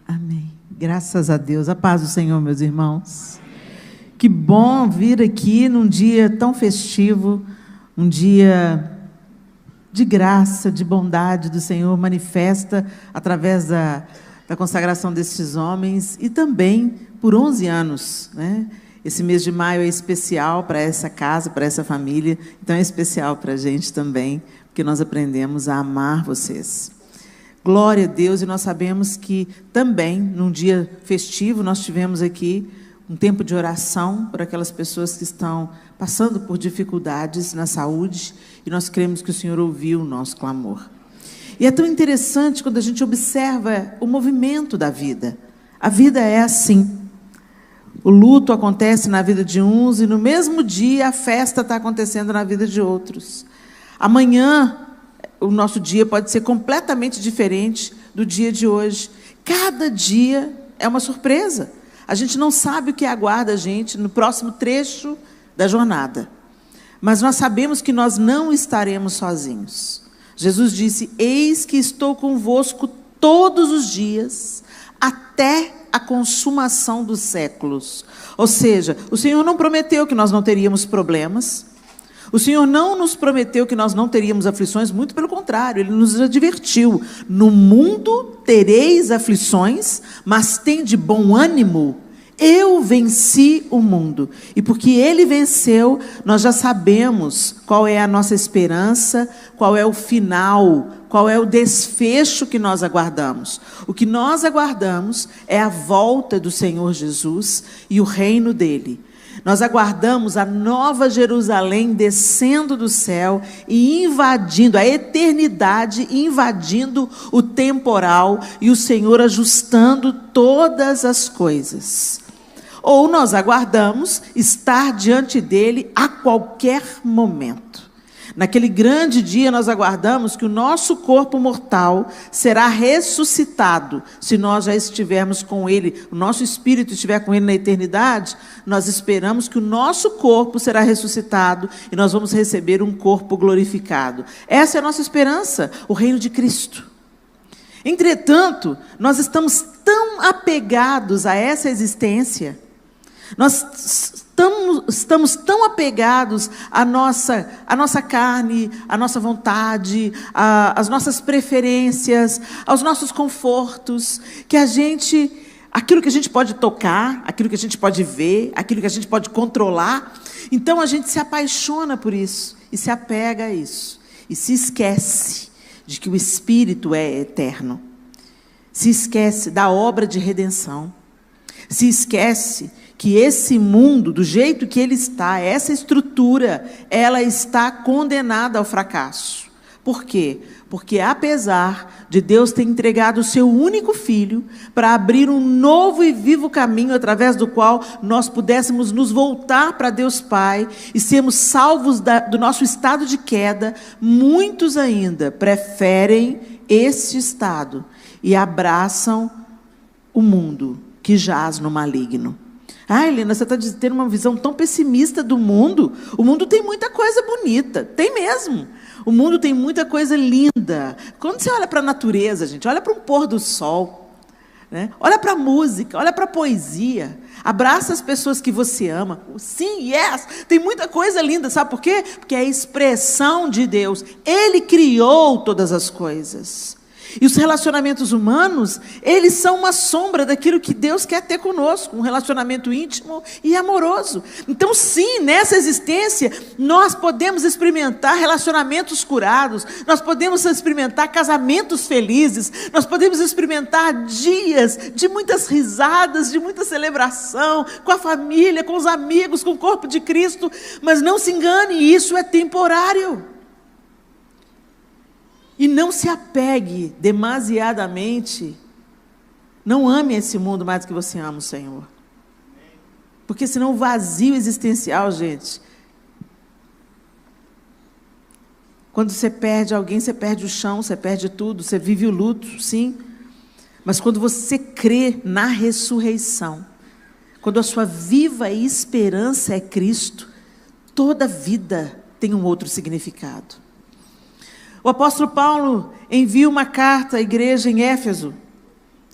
Amém. Graças a Deus. A paz do Senhor, meus irmãos. Que bom vir aqui num dia tão festivo, um dia de graça, de bondade do Senhor, manifesta através da consagração desses homens e também por 11 anos, né? Esse mês de maio é especial para essa casa, para essa família, então é especial para a gente também, porque nós aprendemos a amar vocês. Glória a Deus, e nós sabemos que também, num dia festivo, nós tivemos aqui um tempo de oração por aquelas pessoas que estão passando por dificuldades na saúde, e nós cremos que o Senhor ouviu o nosso clamor. E é tão interessante quando a gente observa o movimento da vida. A vida é assim. O luto acontece na vida de uns e no mesmo dia a festa está acontecendo na vida de outros. Amanhã o nosso dia pode ser completamente diferente do dia de hoje. Cada dia é uma surpresa. A gente não sabe o que aguarda a gente no próximo trecho da jornada. Mas nós sabemos que nós não estaremos sozinhos. Jesus disse: eis que estou convosco todos os dias, até a consumação dos séculos. Ou seja, o Senhor não prometeu que nós não teríamos problemas. O Senhor não nos prometeu que nós não teríamos aflições, muito pelo contrário, Ele nos advertiu: no mundo tereis aflições, mas tende bom ânimo, eu venci o mundo. E porque Ele venceu, nós já sabemos qual é a nossa esperança, qual é o final, qual é o desfecho que nós aguardamos. O que nós aguardamos é a volta do Senhor Jesus e o reino dEle. Nós aguardamos a nova Jerusalém descendo do céu e invadindo a eternidade, invadindo o temporal, e o Senhor ajustando todas as coisas. Ou nós aguardamos estar diante dEle a qualquer momento. Naquele grande dia nós aguardamos que o nosso corpo mortal será ressuscitado. Se nós já estivermos com Ele, o nosso espírito estiver com Ele na eternidade, nós esperamos que o nosso corpo será ressuscitado e nós vamos receber um corpo glorificado. Essa é a nossa esperança, o reino de Cristo. Entretanto, nós estamos tão apegados a essa existência, nós estamos tão apegados à nossa carne, à nossa vontade, às nossas preferências, aos nossos confortos, que aquilo que a gente pode tocar, aquilo que a gente pode ver, aquilo que a gente pode controlar, então a gente se apaixona por isso, e se apega a isso, e se esquece de que o Espírito é eterno, se esquece da obra de redenção, se esquece que esse mundo, do jeito que ele está, essa estrutura, ela está condenada ao fracasso. Por quê? Porque apesar de Deus ter entregado o seu único filho para abrir um novo e vivo caminho através do qual nós pudéssemos nos voltar para Deus Pai e sermos salvos do nosso estado de queda, muitos ainda preferem este estado e abraçam o mundo que jaz no maligno. Ah, Helena, você está tendo uma visão tão pessimista do mundo. O mundo tem muita coisa bonita, tem mesmo. O mundo tem muita coisa linda. Quando você olha para a natureza, gente, olha para um pôr do sol, né? Olha para a música, olha para a poesia, abraça as pessoas que você ama. Sim, yes, tem muita coisa linda, sabe por quê? Porque é a expressão de Deus. Ele criou todas as coisas. E os relacionamentos humanos, eles são uma sombra daquilo que Deus quer ter conosco, um relacionamento íntimo e amoroso. Então, sim, nessa existência, nós podemos experimentar relacionamentos curados, nós podemos experimentar casamentos felizes, nós podemos experimentar dias de muitas risadas, de muita celebração, com a família, com os amigos, com o corpo de Cristo, mas não se engane, isso é temporário. E não se apegue demasiadamente, não ame esse mundo mais do que você ama o Senhor. Porque senão o vazio existencial, gente, quando você perde alguém, você perde o chão, você perde tudo, você vive o luto, sim. Mas quando você crê na ressurreição, quando a sua viva esperança é Cristo, toda vida tem um outro significado. O apóstolo Paulo envia uma carta à igreja em Éfeso,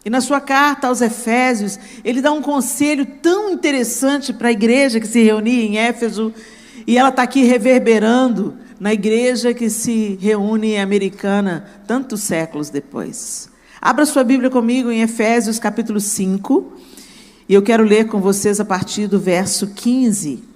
E na sua carta aos Efésios, ele dá um conselho tão interessante para a igreja que se reunia em Éfeso, e ela está aqui reverberando na igreja que se reúne em Americana, tantos séculos depois. Abra sua Bíblia comigo em Efésios capítulo 5, e eu quero ler com vocês a partir do verso 15.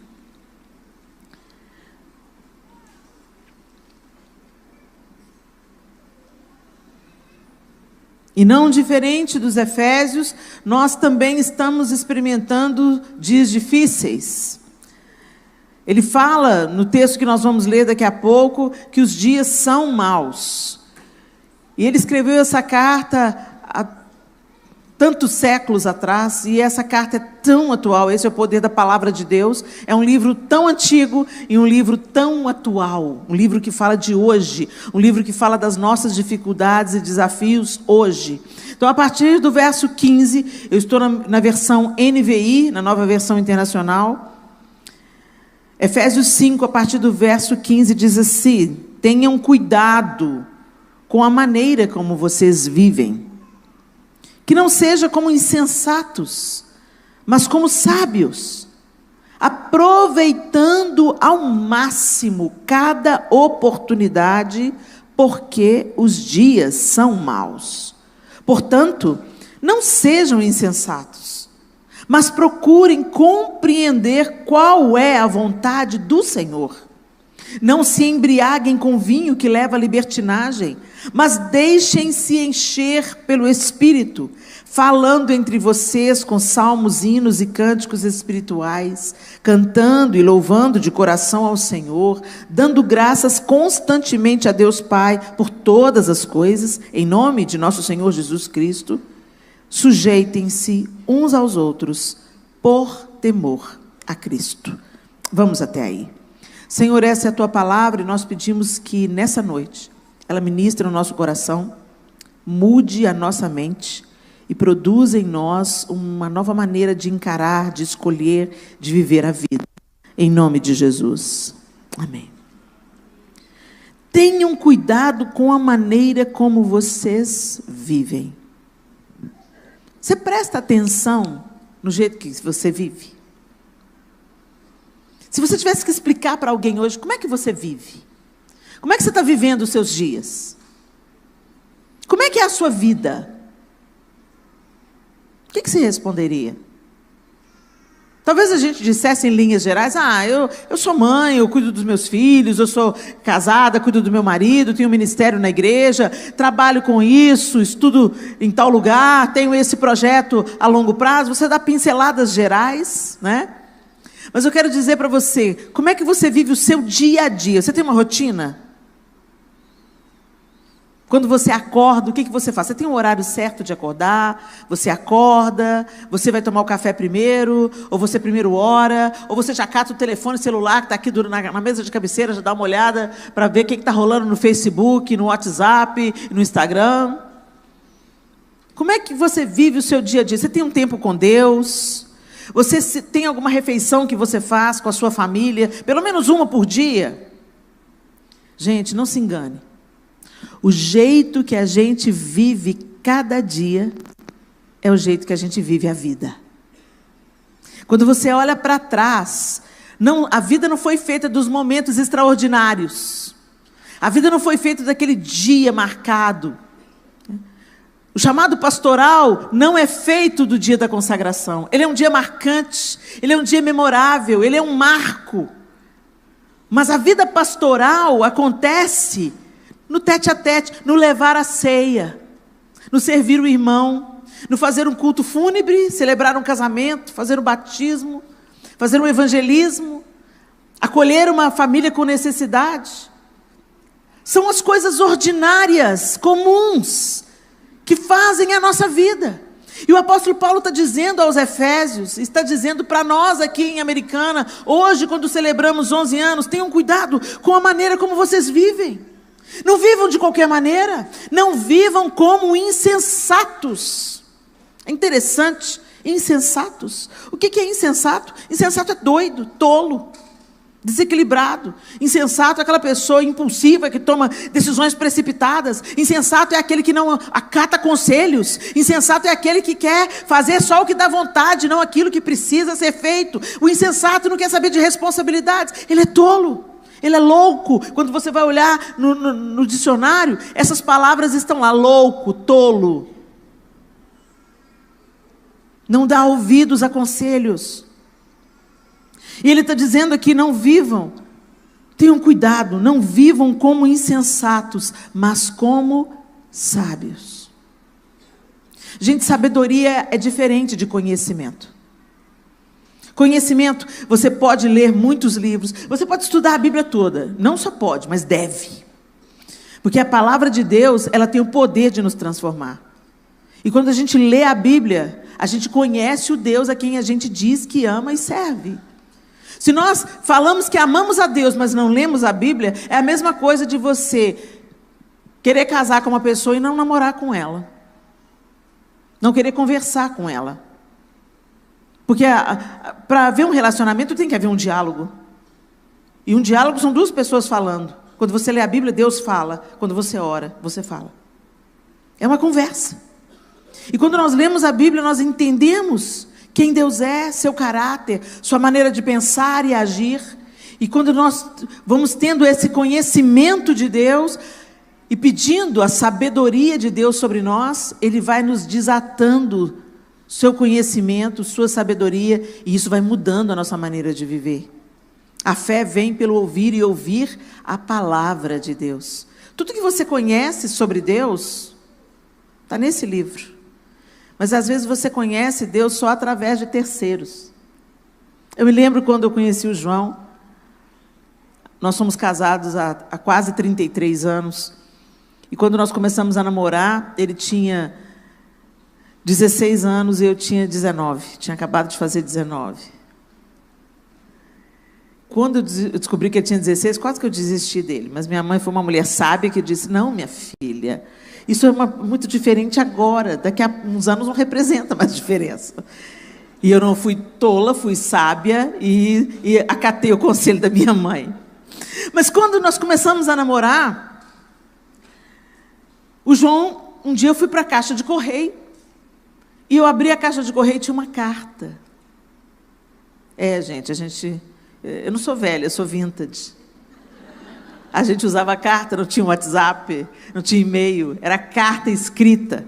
E não diferente dos Efésios, nós também estamos experimentando dias difíceis. Ele fala, no texto que nós vamos ler daqui a pouco, que os dias são maus. E ele escreveu essa carta há tantos séculos atrás, e essa carta é tão atual. Esse é o poder da palavra de Deus. É um livro tão antigo e um livro tão atual. Um livro que fala de hoje, um livro que fala das nossas dificuldades e desafios hoje. Então, a partir do verso 15, eu estou na versão NVI, na nova versão internacional. Efésios 5, a partir do verso 15, diz assim: tenham cuidado com a maneira como vocês vivem. Que não seja como insensatos, mas como sábios, aproveitando ao máximo cada oportunidade, porque os dias são maus. Portanto, não sejam insensatos, mas procurem compreender qual é a vontade do Senhor. Não se embriaguem com vinho que leva à libertinagem, mas deixem-se encher pelo Espírito, falando entre vocês com salmos, hinos e cânticos espirituais, cantando e louvando de coração ao Senhor, dando graças constantemente a Deus Pai por todas as coisas, em nome de nosso Senhor Jesus Cristo. Sujeitem-se uns aos outros por temor a Cristo. Vamos até aí. Senhor, essa é a Tua palavra e nós pedimos que nessa noite ela ministre no nosso coração, mude a nossa mente e produza em nós uma nova maneira de encarar, de escolher, de viver a vida. Em nome de Jesus. Amém. Tenham cuidado com a maneira como vocês vivem. Você presta atenção no jeito que você vive? Se você tivesse que explicar para alguém hoje, como é que você vive? Como é que você está vivendo os seus dias? Como é que é a sua vida? O que você responderia? Talvez a gente dissesse em linhas gerais: eu sou mãe, eu cuido dos meus filhos, eu sou casada, cuido do meu marido, tenho um ministério na igreja, trabalho com isso, estudo em tal lugar, tenho esse projeto a longo prazo. Você dá pinceladas gerais, né? Mas eu quero dizer para você, como é que você vive o seu dia a dia? Você tem uma rotina? Quando você acorda, o que você faz? Você tem um horário certo de acordar? Você acorda? Você vai tomar o café primeiro? Ou você primeiro ora? Ou você já cata o telefone celular que está aqui na mesa de cabeceira, já dá uma olhada para ver o que está rolando no Facebook, no WhatsApp, no Instagram? Como é que você vive o seu dia a dia? Você tem um tempo com Deus? Você tem alguma refeição que você faz com a sua família? Pelo menos uma por dia? Gente, não se engane. O jeito que a gente vive cada dia é o jeito que a gente vive a vida. Quando você olha para trás, a vida não foi feita dos momentos extraordinários. A vida não foi feita daquele dia marcado. O chamado pastoral não é feito do dia da consagração. Ele é um dia marcante, ele é um dia memorável, ele é um marco. Mas a vida pastoral acontece no tete a tete, no levar a ceia, no servir o irmão, no fazer um culto fúnebre, celebrar um casamento, fazer um batismo, fazer um evangelismo, acolher uma família com necessidade. São as coisas ordinárias, comuns, que fazem a nossa vida. E o apóstolo Paulo está dizendo aos Efésios, está dizendo para nós aqui em Americana, hoje quando celebramos 11 anos, tenham cuidado com a maneira como vocês vivem. Não vivam de qualquer maneira, não vivam como insensatos. É interessante, insensatos. O que é insensato? Insensato é doido, tolo. desequilibrado. Insensato é aquela pessoa impulsiva que toma decisões precipitadas. Insensato é aquele que não acata conselhos. Insensato é aquele que quer fazer só o que dá vontade, não aquilo que precisa ser feito. O insensato não quer saber de responsabilidades. Ele é tolo, ele é louco. Quando você vai olhar no dicionário, essas palavras estão lá: louco, tolo. Não dá ouvidos a conselhos. E ele está dizendo aqui: não vivam, tenham cuidado, não vivam como insensatos, mas como sábios. Gente, sabedoria é diferente de conhecimento. Conhecimento, você pode ler muitos livros, você pode estudar a Bíblia toda, não só pode, mas deve. Porque a palavra de Deus, ela tem o poder de nos transformar. E quando a gente lê a Bíblia, a gente conhece o Deus a quem a gente diz que ama e serve. Se nós falamos que amamos a Deus, mas não lemos a Bíblia, é a mesma coisa de você querer casar com uma pessoa e não namorar com ela. Não querer conversar com ela. Porque para haver um relacionamento tem que haver um diálogo. E um diálogo são duas pessoas falando. Quando você lê a Bíblia, Deus fala. Quando você ora, você fala. É uma conversa. E quando nós lemos a Bíblia, nós entendemos quem Deus é, seu caráter, sua maneira de pensar e agir. E quando nós vamos tendo esse conhecimento de Deus e pedindo a sabedoria de Deus sobre nós, Ele vai nos desatando seu conhecimento, sua sabedoria, e isso vai mudando a nossa maneira de viver. A fé vem pelo ouvir e ouvir a palavra de Deus. Tudo que você conhece sobre Deus está nesse livro. Mas às vezes você conhece Deus só através de terceiros. Eu me lembro quando eu conheci o João. Nós somos casados há quase 33 anos. E quando nós começamos a namorar, ele tinha 16 anos e eu tinha 19. Tinha acabado de fazer 19. Quando eu descobri que ele tinha 16, quase que eu desisti dele. Mas minha mãe foi uma mulher sábia que disse: não, minha filha, isso é muito diferente agora. Daqui a uns anos não representa mais diferença. E eu não fui tola, fui sábia e acatei o conselho da minha mãe. Mas quando nós começamos a namorar, o João, um dia eu fui para a caixa de correio, e eu abri a caixa de correio e tinha uma carta. Gente, eu não sou velha, eu sou vintage. A gente usava carta, não tinha WhatsApp, não tinha e-mail, era carta escrita.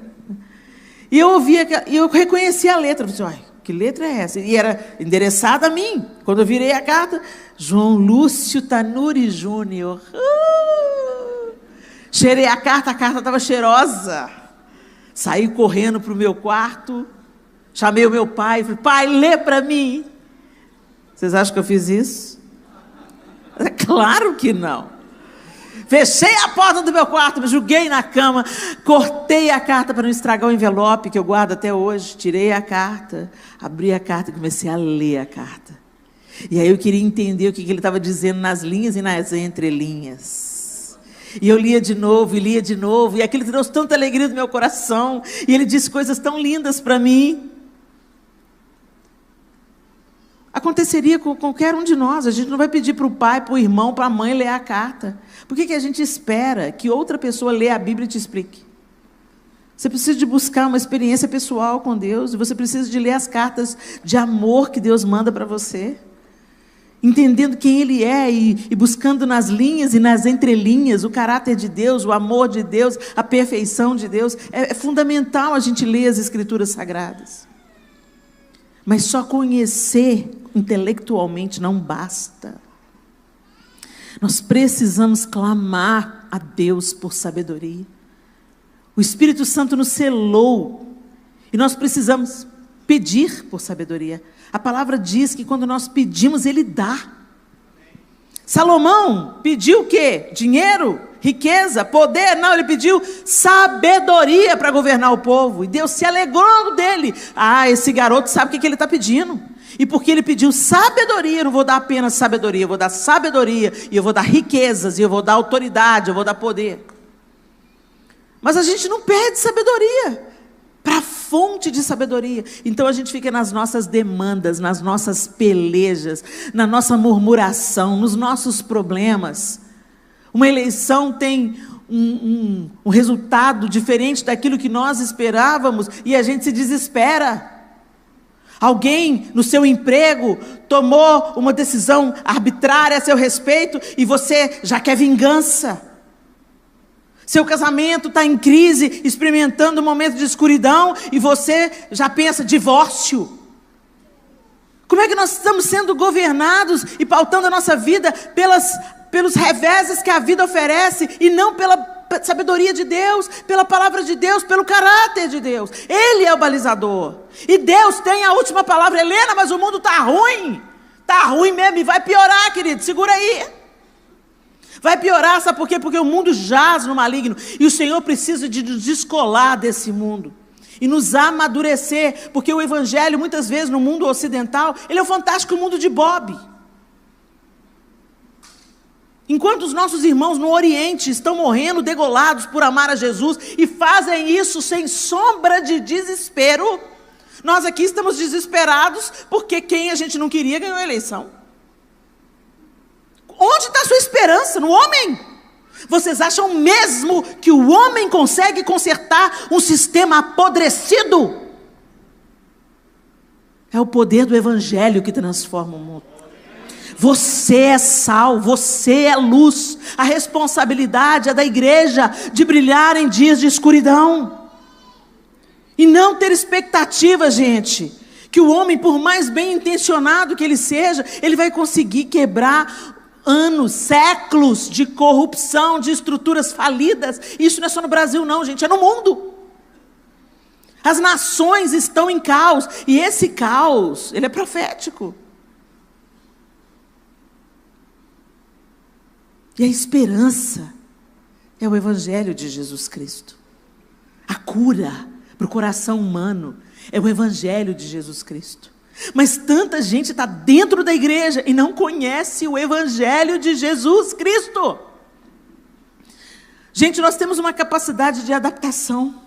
E eu ouvia, e eu reconhecia a letra. Eu falei: ai, que letra é essa? E era endereçada a mim. Quando eu virei a carta, João Lúcio Tanuri Júnior. Cheirei a carta estava cheirosa. Saí correndo para o meu quarto, chamei o meu pai, falei: pai, lê para mim. Vocês acham que eu fiz isso? É claro que não. Fechei a porta do meu quarto, me joguei na cama, cortei a carta para não estragar o envelope que eu guardo até hoje, tirei a carta, abri a carta e comecei a ler a carta. E aí eu queria entender o que ele estava dizendo nas linhas e nas entrelinhas. E eu lia de novo, e aquilo trouxe tanta alegria no meu coração, e ele disse coisas tão lindas para mim. Aconteceria com qualquer um de nós. A gente não vai pedir para o pai, para o irmão, para a mãe ler a carta. Por que a gente espera que outra pessoa lê a Bíblia e te explique? Você precisa de buscar uma experiência pessoal com Deus, e você precisa de ler as cartas de amor que Deus manda para você, entendendo quem Ele é e buscando nas linhas e nas entrelinhas o caráter de Deus, o amor de Deus, a perfeição de Deus. É fundamental a gente ler as Escrituras Sagradas. Mas só conhecer intelectualmente não basta. Nós precisamos clamar a Deus por sabedoria. O Espírito Santo nos selou e nós precisamos pedir por sabedoria. A palavra diz que quando nós pedimos, Ele dá. Salomão pediu o quê? Dinheiro? Riqueza? Poder? Não, ele pediu sabedoria para governar o povo. E Deus se alegrou dele. Esse garoto sabe o que ele está pedindo. E porque ele pediu sabedoria, eu não vou dar apenas sabedoria, eu vou dar sabedoria, e eu vou dar riquezas, e eu vou dar autoridade, eu vou dar poder. Mas a gente não pede sabedoria para fonte de sabedoria. Então a gente fica nas nossas demandas, nas nossas pelejas, na nossa murmuração, nos nossos problemas. Uma eleição tem um resultado diferente daquilo que nós esperávamos e a gente se desespera. Alguém no seu emprego tomou uma decisão arbitrária a seu respeito e você já quer vingança. Seu casamento está em crise, experimentando um momento de escuridão e você já pensa divórcio. Como é que nós estamos sendo governados e pautando a nossa vida pelos reveses que a vida oferece e não pela sabedoria de Deus, pela palavra de Deus, pelo caráter de Deus? Ele é o balizador. E Deus tem a última palavra. Helena, mas o mundo está ruim. Está ruim mesmo e vai piorar, querido. Segura aí. Vai piorar, sabe por quê? Porque o mundo jaz no maligno. E o Senhor precisa de nos descolar desse mundo. E nos amadurecer. Porque o evangelho, muitas vezes, no mundo ocidental, ele é o fantástico mundo de Bob. Enquanto os nossos irmãos no Oriente estão morrendo degolados por amar a Jesus e fazem isso sem sombra de desespero, nós aqui estamos desesperados porque quem a gente não queria ganhou a eleição. Onde está a sua esperança? No homem? Vocês acham mesmo que o homem consegue consertar um sistema apodrecido? É o poder do evangelho que transforma o mundo. Você é sal, você é luz. A responsabilidade é da igreja de brilhar em dias de escuridão. E não ter expectativa, gente, que o homem, por mais bem intencionado que ele seja, ele vai conseguir quebrar anos, séculos de corrupção, de estruturas falidas. Isso não é só no Brasil não, gente, é no mundo. As nações estão em caos, e esse caos, ele é profético. E a esperança é o evangelho de Jesus Cristo. A cura para o coração humano é o evangelho de Jesus Cristo. Mas tanta gente está dentro da igreja e não conhece o evangelho de Jesus Cristo. Gente, nós temos uma capacidade de adaptação.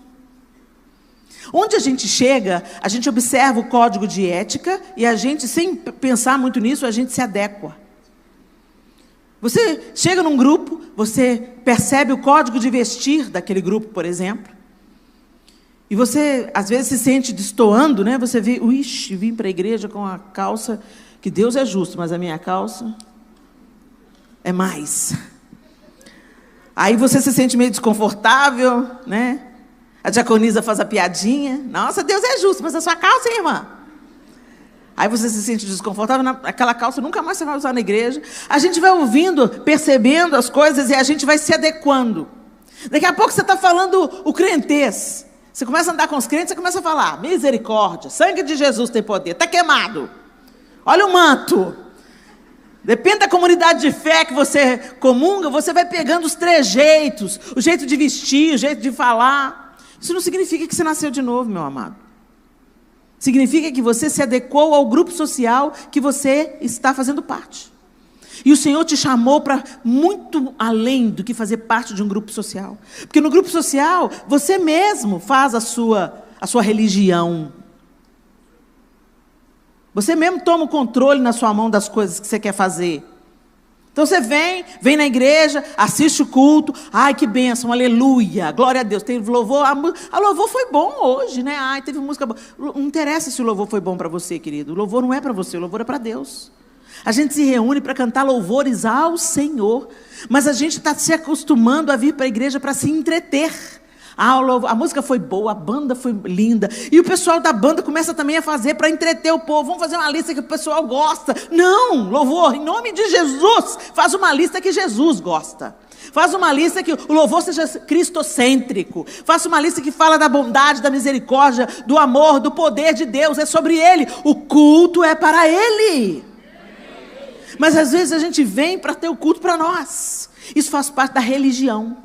Onde a gente chega, a gente observa o código de ética e a gente, sem pensar muito nisso, a gente se adequa. Você chega num grupo, você percebe o código de vestir daquele grupo, por exemplo, e você, às vezes, se sente destoando, né? Você vê, vim para a igreja com a calça, que Deus é justo, mas a minha calça é mais. Aí você se sente meio desconfortável, né? A diaconisa faz a piadinha, nossa, Deus é justo, mas a sua calça, hein, irmã? Aí você se sente desconfortável, aquela calça nunca mais você vai usar na igreja. A gente vai ouvindo, percebendo as coisas e a gente vai se adequando. Daqui a pouco você está falando o crentez. Você começa a andar com os crentes, você começa a falar, misericórdia, sangue de Jesus tem poder, está queimado. Olha o manto. Depende da comunidade de fé que você comunga, você vai pegando os trejeitos, o jeito de vestir, o jeito de falar. Isso não significa que você nasceu de novo, meu amado. Significa que você se adequou ao grupo social que você está fazendo parte. E o Senhor te chamou para muito além do que fazer parte de um grupo social. Porque no grupo social, você mesmo faz a sua religião. Você mesmo toma o controle na sua mão das coisas que você quer fazer. Então você vem na igreja, assiste o culto, ai que bênção, aleluia, glória a Deus, teve louvor, a louvor foi bom hoje, né? Ai, teve música boa. Não interessa se o louvor foi bom para você, querido, o louvor não é para você, o louvor é para Deus. A gente se reúne para cantar louvores ao Senhor, mas a gente está se acostumando a vir para a igreja para se entreter. A música foi boa, a banda foi linda. E o pessoal da banda começa também a fazer para entreter o povo. Vamos fazer uma lista que o pessoal gosta. Não, louvor, em nome de Jesus, faz uma lista que Jesus gosta. Faz uma lista que o louvor seja cristocêntrico. Faça uma lista que fala da bondade, da misericórdia, do amor, do poder de Deus. É sobre Ele. O culto é para Ele. Mas às vezes a gente vem para ter o culto para nós. Isso faz parte da religião.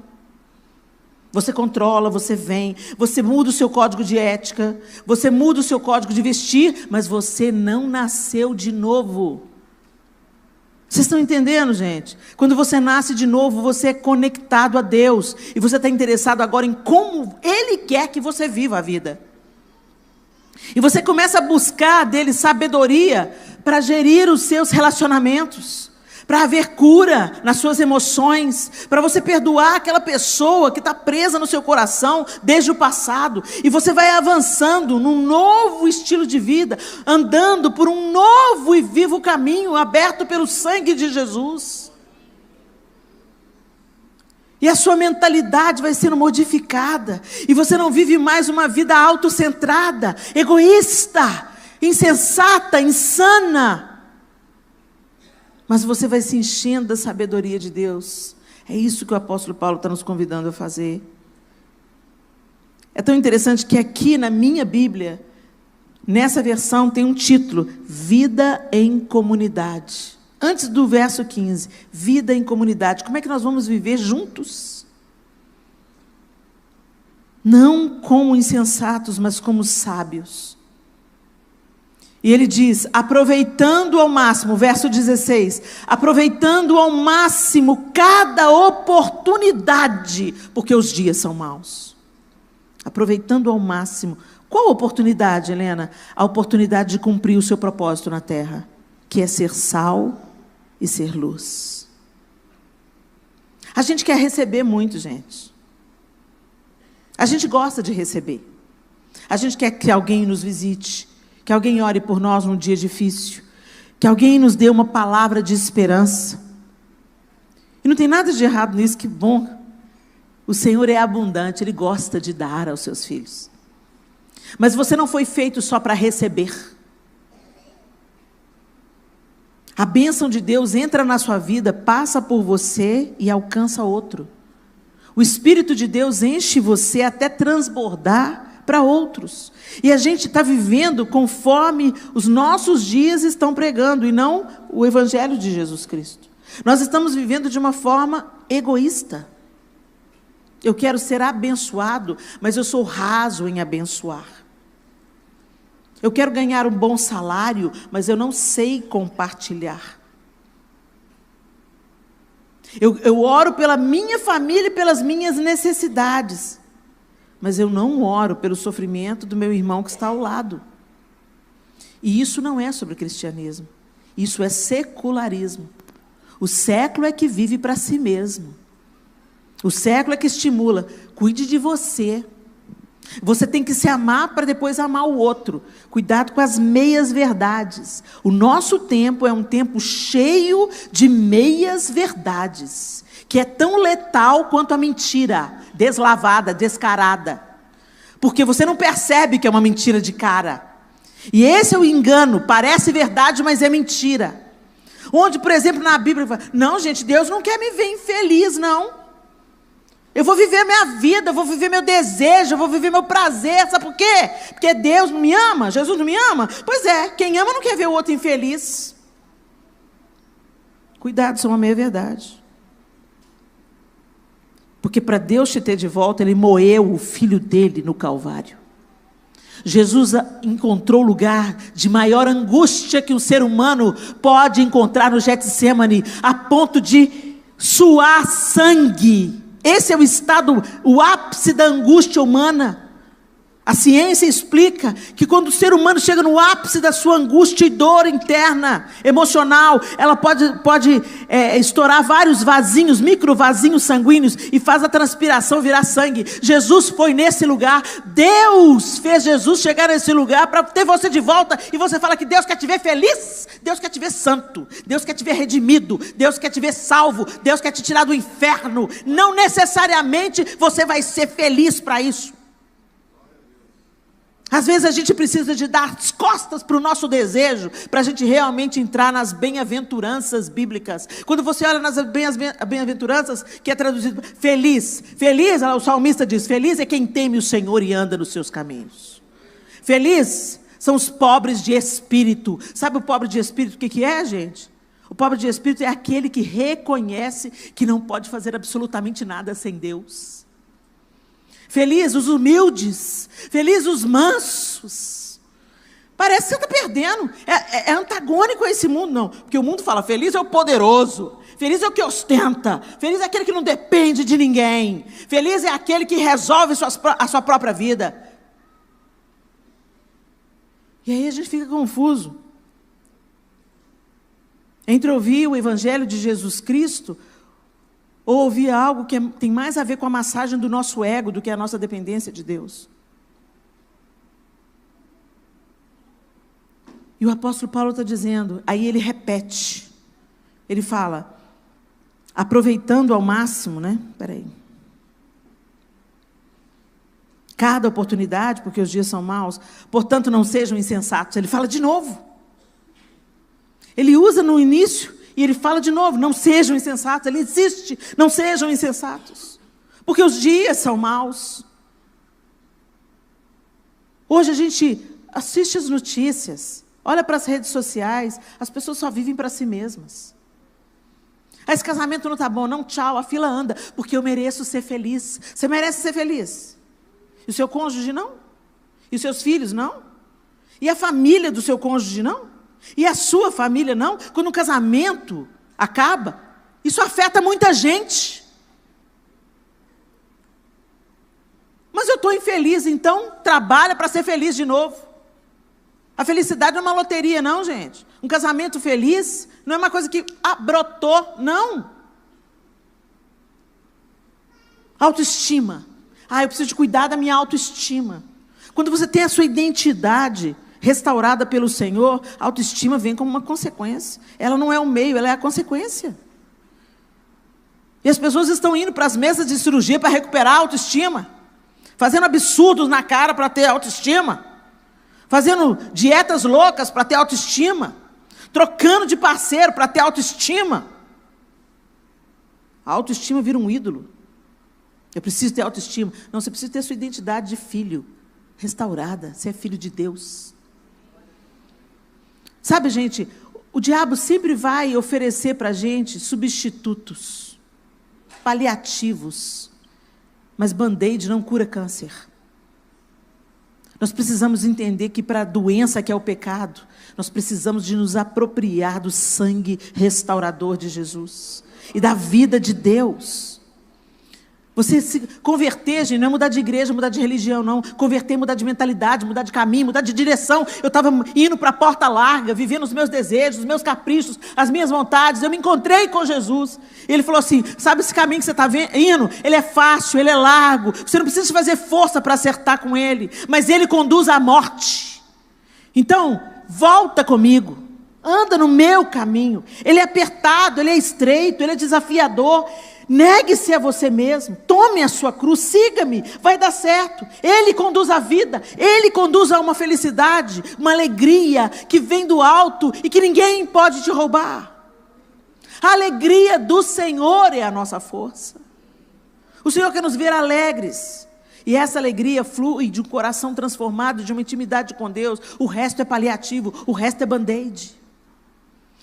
Você controla, você vem, você muda o seu código de ética, você muda o seu código de vestir, mas você não nasceu de novo. Vocês estão entendendo, gente? Quando você nasce de novo, você é conectado a Deus. E você está interessado agora em como Ele quer que você viva a vida. E você começa a buscar dele sabedoria para gerir os seus relacionamentos, para haver cura nas suas emoções, para você perdoar aquela pessoa que está presa no seu coração desde o passado. E você vai avançando num novo estilo de vida, andando por um novo e vivo caminho aberto pelo sangue de Jesus. E a sua mentalidade vai sendo modificada, e você não vive mais uma vida autocentrada, egoísta, insensata, insana. Mas você vai se enchendo da sabedoria de Deus. É isso que o apóstolo Paulo está nos convidando a fazer. É tão interessante que aqui na minha Bíblia, nessa versão tem um título: Vida em Comunidade. Antes do verso 15, vida em comunidade. Como é que nós vamos viver juntos? Não como insensatos, mas como sábios. E ele diz, aproveitando ao máximo, verso 16, aproveitando ao máximo cada oportunidade, porque os dias são maus. Aproveitando ao máximo. Qual oportunidade, Helena? A oportunidade de cumprir o seu propósito na terra, que é ser sal e ser luz. A gente quer receber muito, gente. A gente gosta de receber. A gente quer que alguém nos visite, que alguém ore por nós num dia difícil, que alguém nos dê uma palavra de esperança. E não tem nada de errado nisso, que bom. O Senhor é abundante, Ele gosta de dar aos seus filhos. Mas você não foi feito só para receber. A bênção de Deus entra na sua vida, passa por você e alcança outro. O Espírito de Deus enche você até transbordar para outros. E a gente está vivendo conforme os nossos dias estão pregando, e não o Evangelho de Jesus Cristo. Nós estamos vivendo de uma forma egoísta. Eu quero ser abençoado, mas eu sou raso em abençoar. Eu quero ganhar um bom salário, mas eu não sei compartilhar. Eu oro pela minha família e pelas minhas necessidades, mas eu não oro pelo sofrimento do meu irmão que está ao lado. E isso não é sobre cristianismo, isso é secularismo. O século é que vive para si mesmo. O século é que estimula, cuide de você. Você tem que se amar para depois amar o outro. Cuidado com as meias verdades. O nosso tempo é um tempo cheio de meias verdades, que é tão letal quanto a mentira, deslavada, descarada. Porque você não percebe que é uma mentira de cara. E esse é o engano, parece verdade, mas é mentira. Onde, por exemplo, na Bíblia, não, gente, Deus não quer me ver infeliz, não. Eu vou viver minha vida, eu vou viver meu desejo, eu vou viver meu prazer. Sabe por quê? Porque Deus não me ama? Jesus não me ama? Pois é, quem ama não quer ver o outro infeliz. Cuidado, isso é uma meia-verdade. Porque para Deus te ter de volta, Ele moeu o filho dele no Calvário. Jesus encontrou o lugar de maior angústia que um ser humano pode encontrar no Getsêmani, a ponto de suar sangue. Esse é o estado, o ápice da angústia humana. A ciência explica que quando o ser humano chega no ápice da sua angústia e dor interna, emocional, ela pode estourar vários vasinhos, micro vasinhos sanguíneos, e faz a transpiração virar sangue. Jesus foi nesse lugar, Deus fez Jesus chegar nesse lugar para ter você de volta, e você fala que Deus quer te ver feliz, Deus quer te ver santo, Deus quer te ver redimido, Deus quer te ver salvo, Deus quer te tirar do inferno. Não necessariamente você vai ser feliz para isso. Às vezes a gente precisa de dar as costas para o nosso desejo, para a gente realmente entrar nas bem-aventuranças bíblicas. Quando você olha nas bem-aventuranças, que é traduzido feliz, feliz, o salmista diz, feliz é quem teme o Senhor e anda nos seus caminhos. Feliz são os pobres de espírito. Sabe o pobre de espírito o que é, gente? O pobre de espírito é aquele que reconhece que não pode fazer absolutamente nada sem Deus. Feliz os humildes, feliz os mansos. Parece que você está perdendo, é antagônico a esse mundo, não. Porque o mundo fala, feliz é o poderoso, feliz é o que ostenta, feliz é aquele que não depende de ninguém, feliz é aquele que resolve a sua própria vida. E aí a gente fica confuso entre ouvir o Evangelho de Jesus Cristo ou ouvir algo que tem mais a ver com a massagem do nosso ego do que a nossa dependência de Deus. E o apóstolo Paulo está dizendo, aí ele repete, ele fala, aproveitando ao máximo, né? Cada oportunidade, porque os dias são maus, portanto não sejam insensatos. Ele fala de novo. Ele usa no início e ele fala de novo, não sejam insensatos. Ele insiste, não sejam insensatos, porque os dias são maus. Hoje a gente assiste as notícias, olha para as redes sociais, as pessoas só vivem para si mesmas. Esse casamento não está bom, não, tchau, a fila anda, porque eu mereço ser feliz. Você merece ser feliz. E o seu cônjuge não? E os seus filhos não? E a família do seu cônjuge não? E a sua família não? Quando um casamento acaba, isso afeta muita gente. Mas eu estou infeliz, então trabalha para ser feliz de novo. A felicidade não é uma loteria, não, gente. Um casamento feliz não é uma coisa que brotou, não. Autoestima. Eu preciso de cuidar da minha autoestima. Quando você tem a sua identidade restaurada pelo Senhor, a autoestima vem como uma consequência. Ela não é o meio, ela é a consequência. E as pessoas estão indo para as mesas de cirurgia para recuperar a autoestima, fazendo absurdos na cara para ter autoestima, fazendo dietas loucas para ter autoestima, trocando de parceiro para ter autoestima. A autoestima vira um ídolo. Eu preciso ter autoestima. Não, você precisa ter sua identidade de filho restaurada. Você é filho de Deus. Sabe, gente, o diabo sempre vai oferecer para a gente substitutos, paliativos, mas band-aid não cura câncer. Nós precisamos entender que para a doença que é o pecado, nós precisamos de nos apropriar do sangue restaurador de Jesus e da vida de Deus. Você se converter, gente, não é mudar de igreja, mudar de religião, não. Converter é mudar de mentalidade, mudar de caminho, mudar de direção. Eu estava indo para a porta larga, vivendo os meus desejos, os meus caprichos, as minhas vontades. Eu me encontrei com Jesus. Ele falou assim, sabe esse caminho que você está indo? Ele é fácil, ele é largo. Você não precisa fazer força para acertar com ele. Mas ele conduz à morte. Então, volta comigo. Anda no meu caminho. Ele é apertado, ele é estreito, ele é desafiador. Negue-se a você mesmo, tome a sua cruz, siga-me, vai dar certo. Ele conduz a vida, Ele conduz a uma felicidade, uma alegria que vem do alto e que ninguém pode te roubar. A alegria do Senhor é a nossa força. O Senhor quer nos ver alegres. E essa alegria flui de um coração transformado, de uma intimidade com Deus. O resto é paliativo, o resto é band-aid.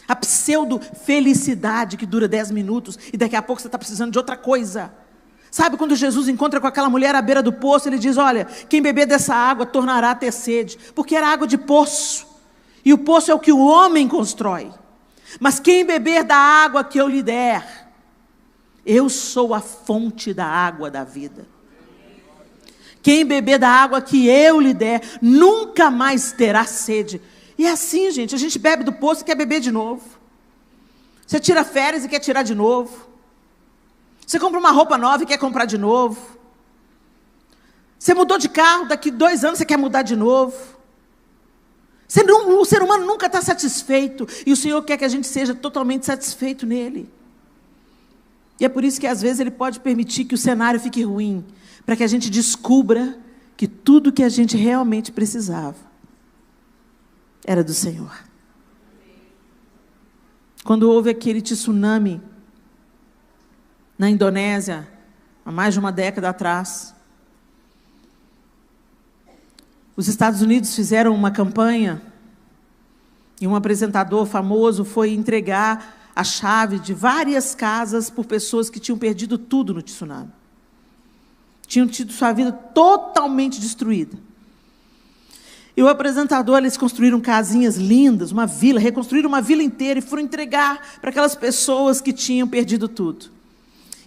A pseudo-felicidade que dura 10 minutos e daqui a pouco você está precisando de outra coisa. Sabe quando Jesus encontra com aquela mulher à beira do poço, ele diz, olha, quem beber dessa água tornará a ter sede, porque era água de poço, e o poço é o que o homem constrói. Mas quem beber da água que eu lhe der, eu sou a fonte da água da vida. Quem beber da água que eu lhe der, nunca mais terá sede. E é assim, gente, a gente bebe do poço e quer beber de novo. Você tira férias e quer tirar de novo. Você compra uma roupa nova e quer comprar de novo. Você mudou de carro, daqui 2 anos você quer mudar de novo. O ser humano nunca está satisfeito. E o Senhor quer que a gente seja totalmente satisfeito nele. E é por isso que às vezes Ele pode permitir que o cenário fique ruim, para que a gente descubra que tudo que a gente realmente precisava era do Senhor. Quando houve aquele tsunami na Indonésia, há mais de uma década atrás, os Estados Unidos fizeram uma campanha e um apresentador famoso foi entregar a chave de várias casas por pessoas que tinham perdido tudo no tsunami. Tinham tido sua vida totalmente destruída. E o apresentador, eles construíram casinhas lindas, uma vila, reconstruíram uma vila inteira e foram entregar para aquelas pessoas que tinham perdido tudo.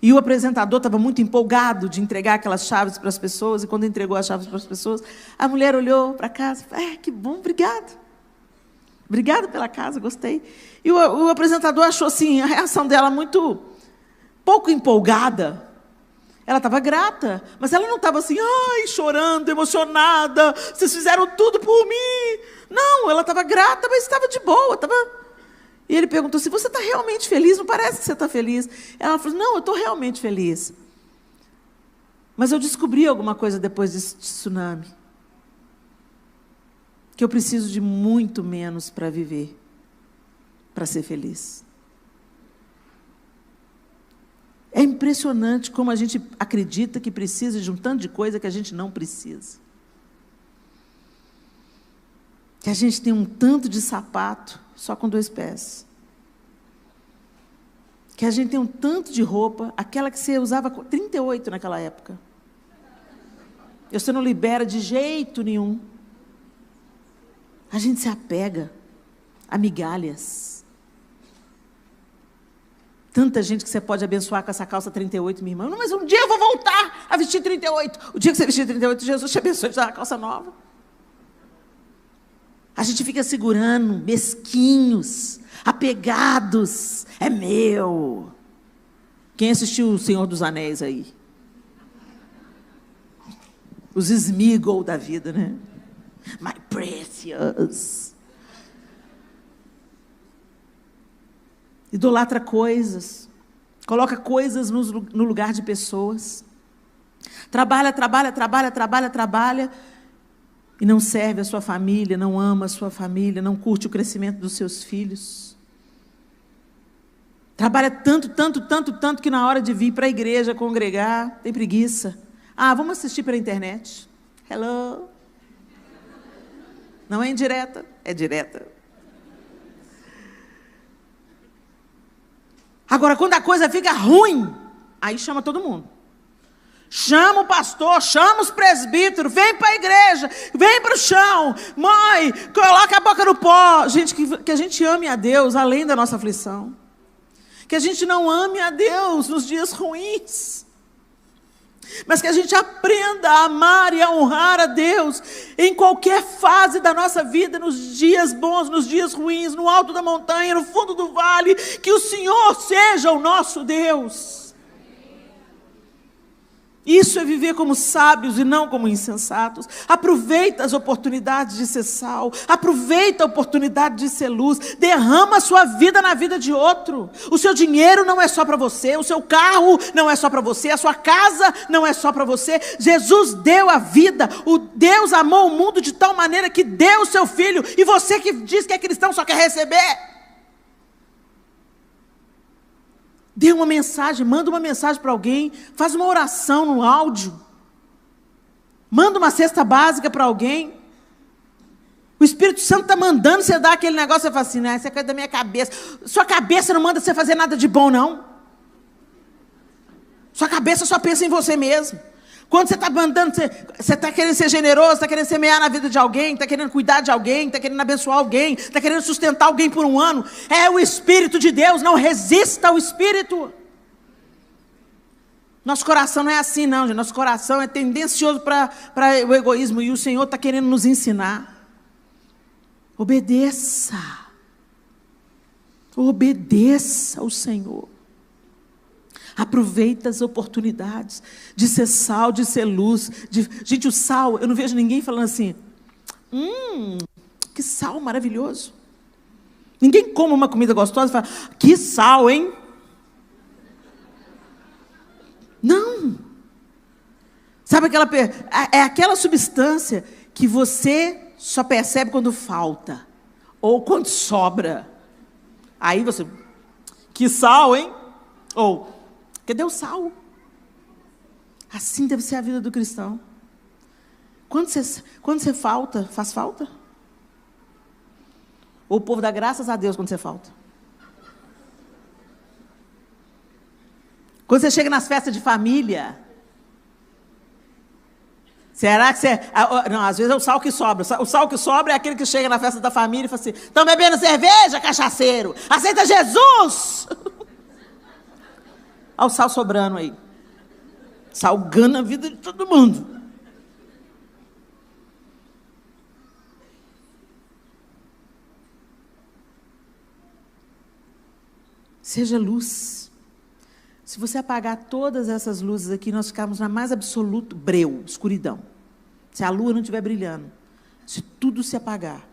E o apresentador estava muito empolgado de entregar aquelas chaves para as pessoas, e quando entregou as chaves para as pessoas, a mulher olhou para a casa e falou: que bom, obrigado. Obrigado pela casa, gostei. E o apresentador achou assim, a reação dela muito pouco empolgada. Ela estava grata, mas ela não estava assim, ai, chorando, emocionada, vocês fizeram tudo por mim. Não, ela estava grata, mas estava de boa. E ele perguntou assim, você está realmente feliz? Não parece que você está feliz. Ela falou, não, eu estou realmente feliz. Mas eu descobri alguma coisa depois desse tsunami. Que eu preciso de muito menos para viver, para ser feliz. É impressionante como a gente acredita que precisa de um tanto de coisa que a gente não precisa. Que a gente tem um tanto de sapato só com 2 pés. Que a gente tem um tanto de roupa, aquela que você usava 38 naquela época. E você não libera de jeito nenhum. A gente se apega a migalhas. Tanta gente que você pode abençoar com essa calça 38, minha irmã. Não, mas um dia eu vou voltar a vestir 38. O dia que você vestir 38, Jesus te abençoe de dar uma calça nova. A gente fica segurando, mesquinhos, apegados. É meu. Quem assistiu O Senhor dos Anéis aí? Os Sméagol da vida, né? My precious. Idolatra coisas, coloca coisas no lugar de pessoas, trabalha e não serve a sua família, não ama a sua família, não curte o crescimento dos seus filhos. Trabalha tanto que na hora de vir para a igreja congregar, tem preguiça. Ah, vamos assistir pela internet. Hello. Não é indireta, é direta. Agora, quando a coisa fica ruim, aí chama todo mundo. Chama o pastor, chama os presbíteros, vem para a igreja, vem para o chão, mãe, coloca a boca no pó. Gente, que a gente ame a Deus além da nossa aflição. Que a gente não ame a Deus nos dias ruins. Mas que a gente aprenda a amar e a honrar a Deus em qualquer fase da nossa vida, nos dias bons, nos dias ruins, no alto da montanha, no fundo do vale, que o Senhor seja o nosso Deus. Isso é viver como sábios e não como insensatos. Aproveita as oportunidades de ser sal, aproveita a oportunidade de ser luz, derrama a sua vida na vida de outro. O seu dinheiro não é só para você, o seu carro não é só para você, a sua casa não é só para você. Jesus deu a vida, o Deus amou o mundo de tal maneira que deu o seu filho, e você que diz que é cristão só quer receber. Dê uma mensagem, manda uma mensagem para alguém, faz uma oração no áudio, manda uma cesta básica para alguém. O Espírito Santo está mandando você dar aquele negócio, você fala assim, não, isso é coisa da minha cabeça. Sua cabeça não manda você fazer nada de bom, não. Sua cabeça só pensa em você mesmo. Quando você está mandando, você está querendo ser generoso, está querendo semear na vida de alguém, está querendo cuidar de alguém, está querendo abençoar alguém, está querendo sustentar alguém por um ano, é o Espírito de Deus, não resista ao Espírito. Nosso coração não é assim não, gente. Nosso coração é tendencioso para o egoísmo, e o Senhor está querendo nos ensinar. Obedeça. Obedeça ao Senhor. Aproveita as oportunidades de ser sal, de ser luz. Gente, o sal, eu não vejo ninguém falando assim, que sal maravilhoso. Ninguém come uma comida gostosa e fala, que sal, hein? Não. Sabe aquela substância que você só percebe quando falta, ou quando sobra. Aí você, que sal, hein? Ou, cadê o sal? Assim deve ser a vida do cristão. Quando você falta, faz falta? Ou o povo dá graças a Deus quando você falta? Quando você chega nas festas de família, será que você... Não, às vezes é o sal que sobra. O sal que sobra é aquele que chega na festa da família e fala assim, estão bebendo cerveja, cachaceiro? Aceita Jesus! Olha o sal sobrando aí. Salgando a vida de todo mundo. Seja luz. Se você apagar todas essas luzes aqui, nós ficarmos na mais absoluto breu, escuridão. Se a lua não estiver brilhando, se tudo se apagar,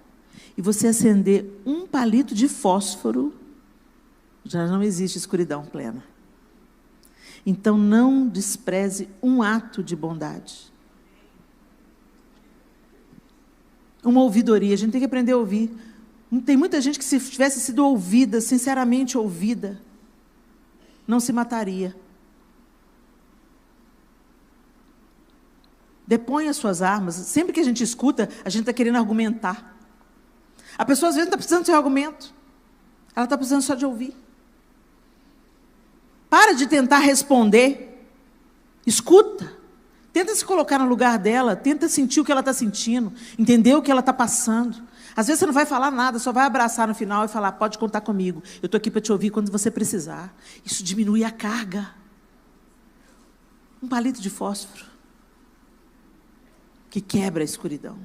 e você acender um palito de fósforo, já não existe escuridão plena. Então, não despreze um ato de bondade. Uma ouvidoria, a gente tem que aprender a ouvir. Tem muita gente que, se tivesse sido ouvida, sinceramente ouvida, não se mataria. Depõe as suas armas. Sempre que a gente escuta, a gente está querendo argumentar. A pessoa, às vezes, não está precisando do seu argumento. Ela está precisando só de ouvir. Para de tentar responder. Escuta. Tenta se colocar no lugar dela. Tenta sentir o que ela está sentindo. Entender o que ela está passando. Às vezes você não vai falar nada, só vai abraçar no final e falar, pode contar comigo. Eu estou aqui para te ouvir quando você precisar. Isso diminui a carga. Um palito de fósforo que quebra a escuridão.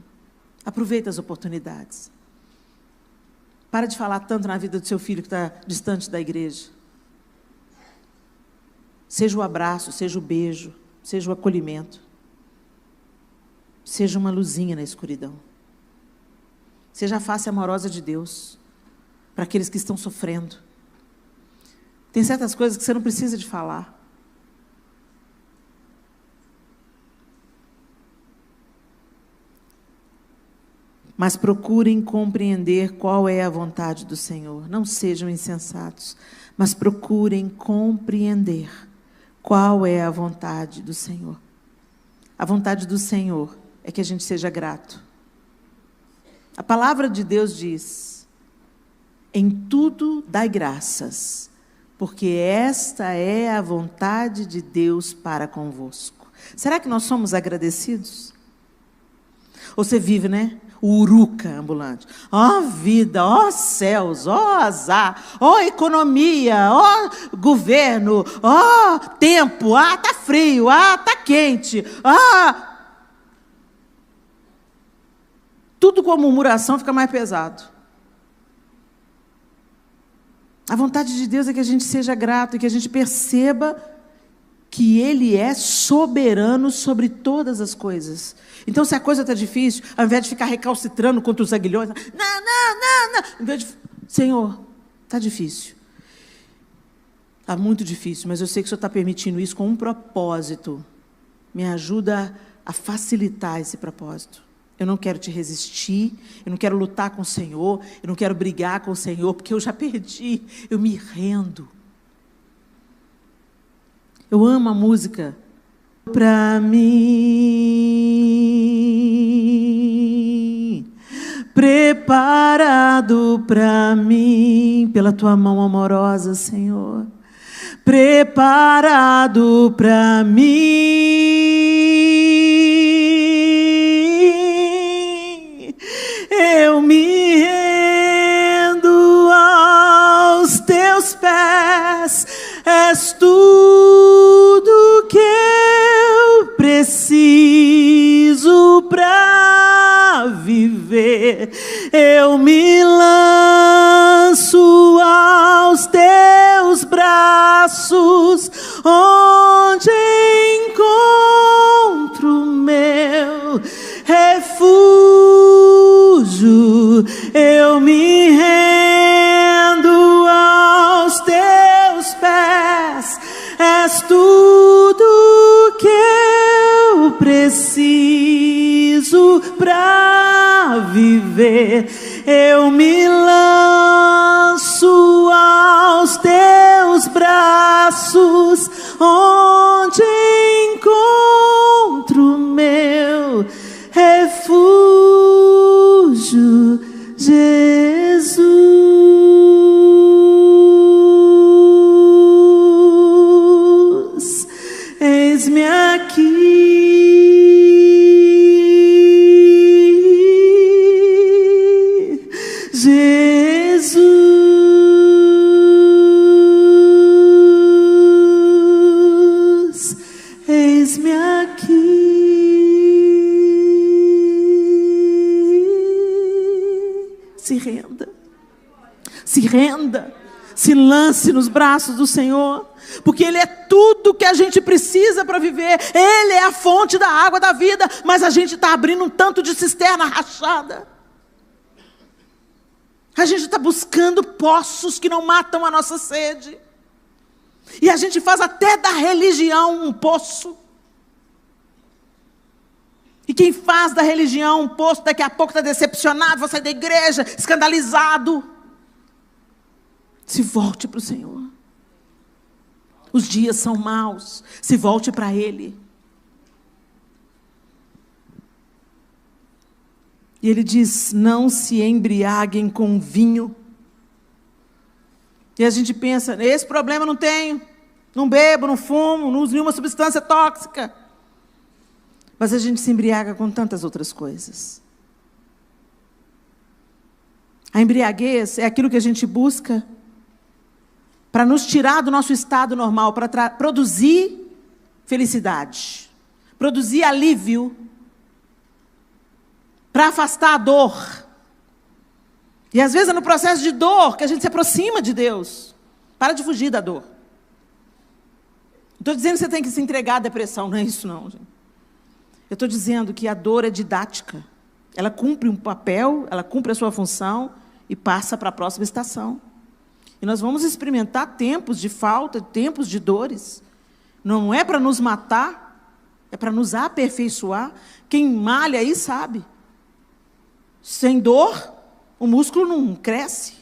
Aproveita as oportunidades. Para de falar tanto na vida do seu filho que está distante da igreja. Seja o abraço, seja o beijo, seja o acolhimento. Seja uma luzinha na escuridão. Seja a face amorosa de Deus para aqueles que estão sofrendo. Tem certas coisas que você não precisa de falar. Mas procurem compreender qual é a vontade do Senhor. Não sejam insensatos, mas procurem compreender qual é a vontade do Senhor. A vontade do Senhor é que a gente seja grato. A palavra de Deus diz, em tudo dai graças, porque esta é a vontade de Deus para convosco. Será que nós somos agradecidos? Ou você vive, né? O uruca ambulante. Ó vida, ó céus, ó azar, ó economia, ó governo, ó tempo, tá frio, tá quente, tudo com a murmuração fica mais pesado. A vontade de Deus é que a gente seja grato e que a gente perceba que Ele é soberano sobre todas as coisas. Então, se a coisa está difícil, ao invés de ficar recalcitrando contra os aguilhões, não, ao invés de, Senhor, está difícil. Está muito difícil, mas eu sei que o Senhor está permitindo isso com um propósito. Me ajuda a facilitar esse propósito. Eu não quero te resistir, eu não quero lutar com o Senhor, eu não quero brigar com o Senhor, porque eu já perdi, eu me rendo. Eu amo a música. Para mim, preparado para mim, pela tua mão amorosa, Senhor. Preparado para mim, eu me rendo aos teus pés, és tudo que eu preciso para viver. Eu me lanço aos teus braços, onde encontro meu refúgio. Eu me rendo aos teus pés, és tudo que eu preciso para viver. Eu me lanço aos teus braços, onde encontro meu refúgio, Jesus. Eis-me aqui. Jesus. Se renda. Se renda. Se lance nos braços do Senhor. Porque Ele é tudo que a gente precisa para viver. Ele é a fonte da água da vida. Mas a gente está abrindo um tanto de cisterna rachada. A gente está buscando poços que não matam a nossa sede. E a gente faz até da religião um poço. E quem faz da religião um poço, daqui a pouco está decepcionado, vai sair da igreja, escandalizado. Se volte para o Senhor. Os dias são maus. Se volte para Ele. E Ele diz, não se embriaguem com vinho. E a gente pensa, esse problema não tenho. Não bebo, não fumo, não uso nenhuma substância tóxica. Mas a gente se embriaga com tantas outras coisas. A embriaguez é aquilo que a gente busca para nos tirar do nosso estado normal, para produzir felicidade, produzir alívio, para afastar a dor. E às vezes é no processo de dor que a gente se aproxima de Deus. Para de fugir da dor. Não estou dizendo que você tem que se entregar à depressão, não é isso não, gente. Eu estou dizendo que a dor é didática. Ela cumpre um papel, ela cumpre a sua função e passa para a próxima estação. E nós vamos experimentar tempos de falta, tempos de dores. Não é para nos matar, é para nos aperfeiçoar. Quem malha aí sabe. Sem dor, o músculo não cresce.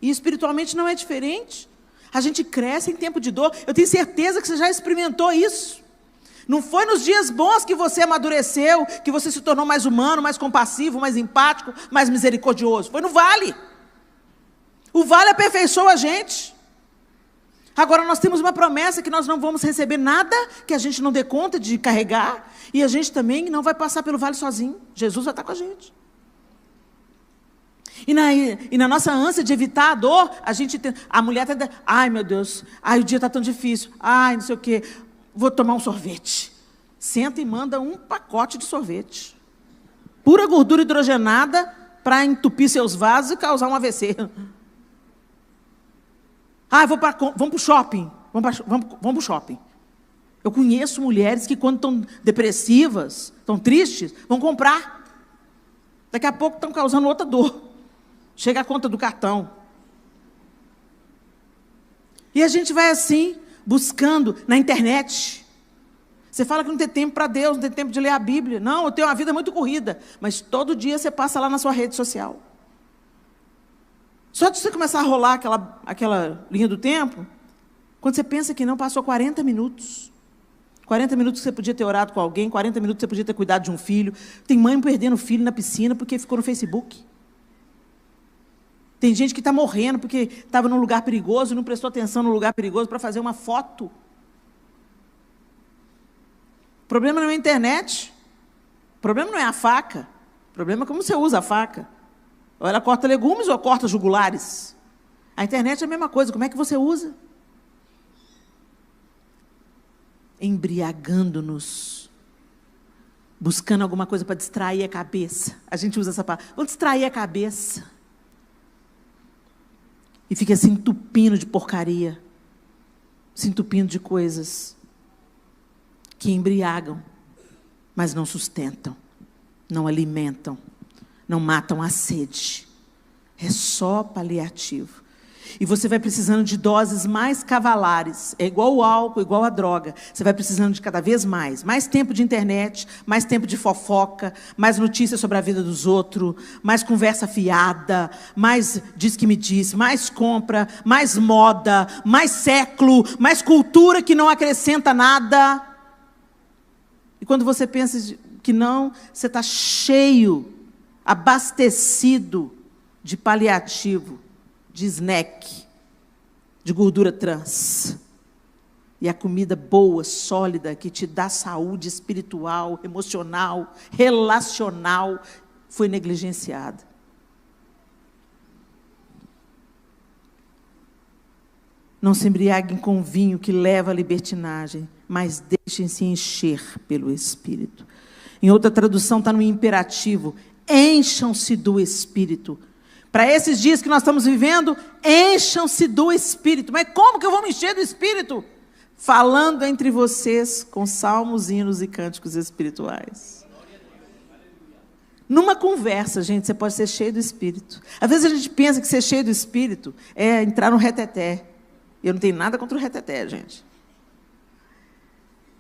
E espiritualmente não é diferente. A gente cresce em tempo de dor. Eu tenho certeza que você já experimentou isso. Não foi nos dias bons que você amadureceu, que você se tornou mais humano, mais compassivo, mais empático, mais misericordioso. Foi no vale. O vale aperfeiçoa a gente. Agora nós temos uma promessa que nós não vamos receber nada que a gente não dê conta de carregar. E a gente também não vai passar pelo vale sozinho. Jesus vai estar com a gente. E na nossa ânsia de evitar a dor, a mulher está... Ai, meu Deus. Ai, o dia está tão difícil. Ai, não sei o quê. Vou tomar um sorvete. Senta e manda um pacote de sorvete. Pura gordura hidrogenada para entupir seus vasos e causar um AVC. Ah, vamos para o shopping. Vamos para o shopping. Eu conheço mulheres que quando estão depressivas, estão tristes, vão comprar. Daqui a pouco estão causando outra dor. Chega a conta do cartão. E a gente vai assim... buscando na internet. Você fala que não tem tempo para Deus, não tem tempo de ler a Bíblia. Não, eu tenho uma vida muito corrida. Mas todo dia você passa lá na sua rede social. Só de você começar a rolar aquela linha do tempo, quando você pensa que não, passou 40 minutos. 40 minutos que você podia ter orado com alguém, 40 minutos que você podia ter cuidado de um filho. Tem mãe perdendo filho na piscina porque ficou no Facebook. Tem gente que está morrendo porque estava num lugar perigoso e não prestou atenção no lugar perigoso para fazer uma foto. O problema não é a internet. O problema não é a faca. O problema é como você usa a faca. Ou ela corta legumes ou corta jugulares. A internet é a mesma coisa. Como é que você usa? Embriagando-nos. Buscando alguma coisa para distrair a cabeça. A gente usa essa palavra. Vou distrair a cabeça. E fica se entupindo de porcaria, se entupindo de coisas que embriagam, mas não sustentam, não alimentam, não matam a sede. É só paliativo. E você vai precisando de doses mais cavalares. É igual o álcool, igual a droga. Você vai precisando de cada vez mais. Mais tempo de internet, mais tempo de fofoca, mais notícias sobre a vida dos outros, mais conversa fiada, mais diz que me diz, mais compra, mais moda, mais século, mais cultura que não acrescenta nada. E quando você pensa que não, você está cheio, abastecido de paliativo, de snack, de gordura trans. E a comida boa, sólida, que te dá saúde espiritual, emocional, relacional, foi negligenciada. Não se embriaguem com vinho que leva à libertinagem, mas deixem-se encher pelo Espírito. Em outra tradução está no imperativo, encham-se do Espírito. Para esses dias que nós estamos vivendo, encham-se do Espírito. Mas como que eu vou me encher do Espírito? Falando entre vocês com salmos, hinos e cânticos espirituais. Numa conversa, gente, você pode ser cheio do Espírito. Às vezes a gente pensa que ser cheio do Espírito é entrar no reteté. Eu não tenho nada contra o reteté, gente.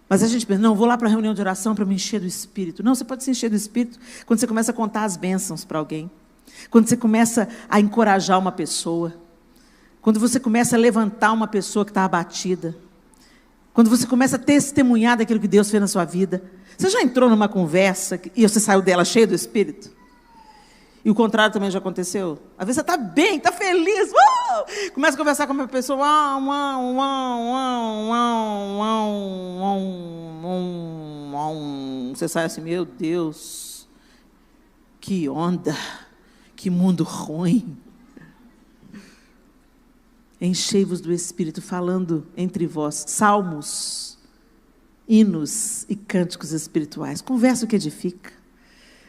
Mas a gente pensa, não, vou lá para a reunião de oração para me encher do Espírito. Não, você pode se encher do Espírito quando você começa a contar as bênçãos para alguém. Quando você começa a encorajar uma pessoa. Quando você começa a levantar uma pessoa que está abatida. Quando você começa a testemunhar daquilo que Deus fez na sua vida. Você já entrou numa conversa e você saiu dela cheio do Espírito? E o contrário também já aconteceu? Às vezes você está bem, está feliz. Começa a conversar com uma pessoa. Você sai assim, meu Deus. Que onda. Que mundo ruim. Enchei-vos do Espírito, falando entre vós salmos, hinos e cânticos espirituais. Conversa o que edifica.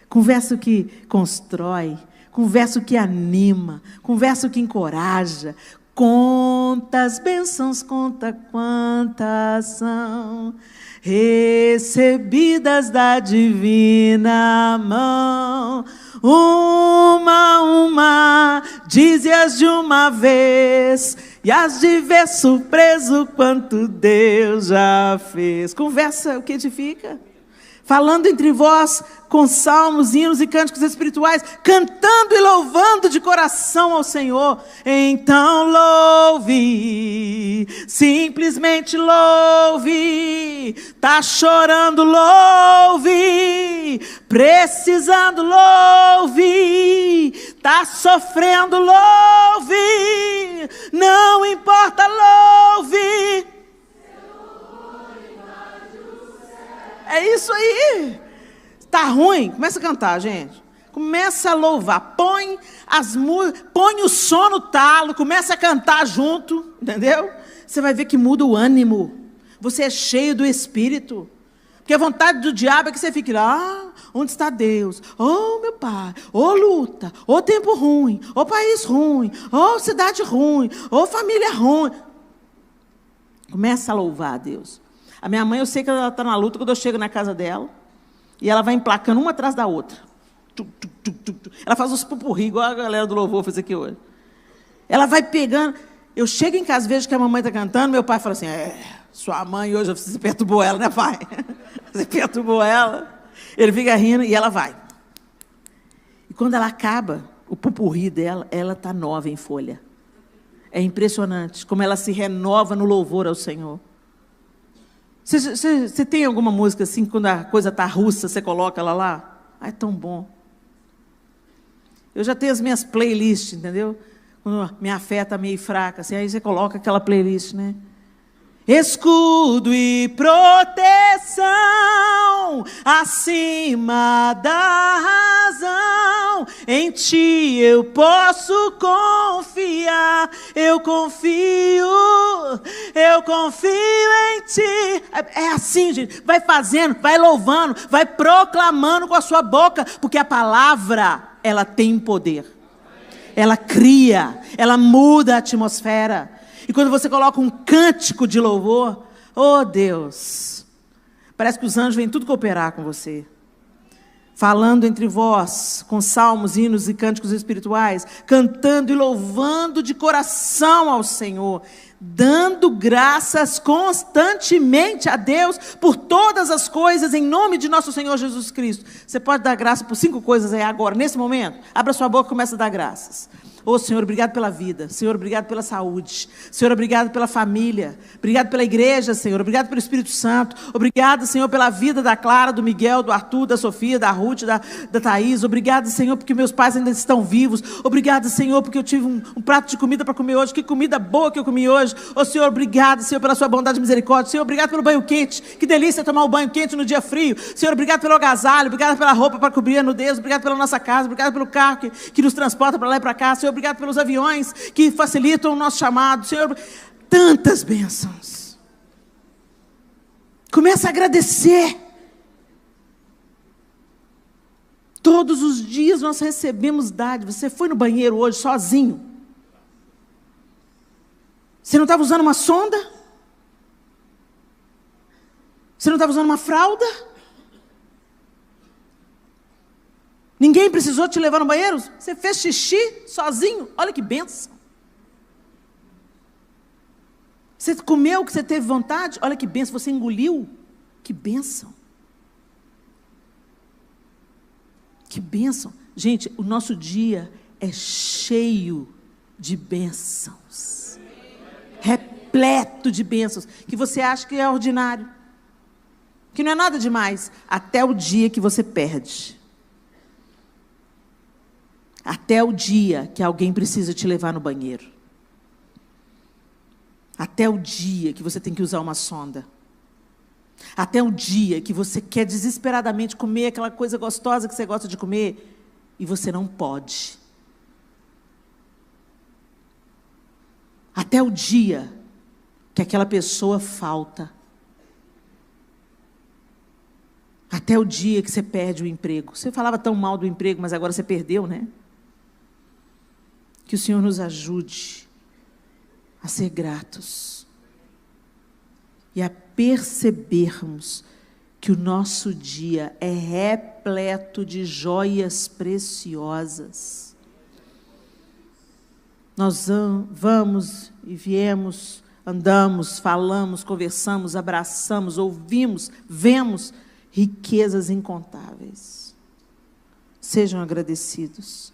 Conversa o que constrói, conversa o que anima, conversa o que encoraja. Conta as bênçãos, conta quantas são recebidas da divina mão. Uma, dize-as de uma vez, e as de ver surpreso quanto Deus já fez. Conversa o que edifica. Falando entre vós com salmos, hinos e cânticos espirituais, cantando e louvando de coração ao Senhor. Então louve, simplesmente louve. Tá chorando, louve. Precisando, louve. Tá sofrendo, louve. Não importa, louve. É isso aí. Está ruim? Começa a cantar, gente. Começa a louvar. Põe o som no talo. Começa a cantar junto. Entendeu? Você vai ver que muda o ânimo. Você é cheio do Espírito. Porque a vontade do diabo é que você fique lá. Onde está Deus? Oh, meu pai. Oh, luta. Oh, tempo ruim. Oh, país ruim. Oh, cidade ruim. Oh, família ruim. Começa a louvar a Deus. A minha mãe, eu sei que ela está na luta quando eu chego na casa dela. E ela vai emplacando uma atrás da outra. Ela faz os pupurri, igual a galera do louvor fez aqui hoje. Ela vai pegando. Eu chego em casa, vejo que a mamãe está cantando. Meu pai fala assim, sua mãe hoje, você perturbou ela, né, pai? Você perturbou ela. Ele fica rindo e ela vai. E quando ela acaba, o pupurri dela, ela está nova em folha. É impressionante como ela se renova no louvor ao Senhor. Você tem alguma música assim, quando a coisa está russa, você coloca ela lá? É tão bom. Eu já tenho as minhas playlists, entendeu? Quando minha fé está meio fraca, assim, aí você coloca aquela playlist, né? Escudo e proteção acima da razão, em ti eu posso confiar, eu confio em ti. É assim, gente, vai fazendo, vai louvando, vai proclamando com a sua boca, porque a palavra, ela tem poder, ela cria, ela muda a atmosfera. E quando você coloca um cântico de louvor, oh Deus, parece que os anjos vêm tudo cooperar com você. Falando entre vós, com salmos, hinos e cânticos espirituais, cantando e louvando de coração ao Senhor, dando graças constantemente a Deus por todas as coisas, em nome de nosso Senhor Jesus Cristo. Você pode dar graça por 5 coisas aí agora, nesse momento? Abra sua boca e começa a dar graças. Oh, Senhor, obrigado pela vida. Senhor, obrigado pela saúde. Senhor, obrigado pela família. Obrigado pela igreja, Senhor. Obrigado pelo Espírito Santo. Obrigado, Senhor, pela vida da Clara, do Miguel, do Arthur, da Sofia, da Ruth, da Thaís. Obrigado, Senhor, porque meus pais ainda estão vivos. Obrigado, Senhor, porque eu tive um prato de comida para comer hoje. Que comida boa que eu comi hoje. Oh, Senhor, obrigado, Senhor, pela sua bondade e misericórdia. Senhor, obrigado pelo banho quente. Que delícia tomar um banho quente no dia frio. Senhor, obrigado pelo agasalho. Obrigado pela roupa para cobrir a nudez. Obrigado pela nossa casa. Obrigado pelo carro que nos transporta para lá e para cá. Senhor, obrigado pelos aviões que facilitam o nosso chamado. Senhor, tantas bênçãos. Começa a agradecer. Todos os dias nós recebemos dádivas. Você foi no banheiro hoje sozinho? Você não estava usando uma sonda? Você não estava usando uma fralda? Ninguém precisou te levar no banheiro? Você fez xixi sozinho? Olha que bênção. Você comeu o que você teve vontade? Olha que bênção. Você engoliu? Que bênção. Que bênção. Gente, o nosso dia é cheio de bênçãos. Repleto de bênçãos. Que você acha que é ordinário. Que não é nada demais. Até o dia que você perde. Até o dia que alguém precisa te levar no banheiro. Até o dia que você tem que usar uma sonda. Até o dia que você quer desesperadamente comer aquela coisa gostosa que você gosta de comer e você não pode. Até o dia que aquela pessoa falta. Até o dia que você perde o emprego. Você falava tão mal do emprego, mas agora você perdeu, né? Que o Senhor nos ajude a ser gratos e a percebermos que o nosso dia é repleto de joias preciosas. Nós vamos e viemos, andamos, falamos, conversamos, abraçamos, ouvimos, vemos riquezas incontáveis. Sejam agradecidos.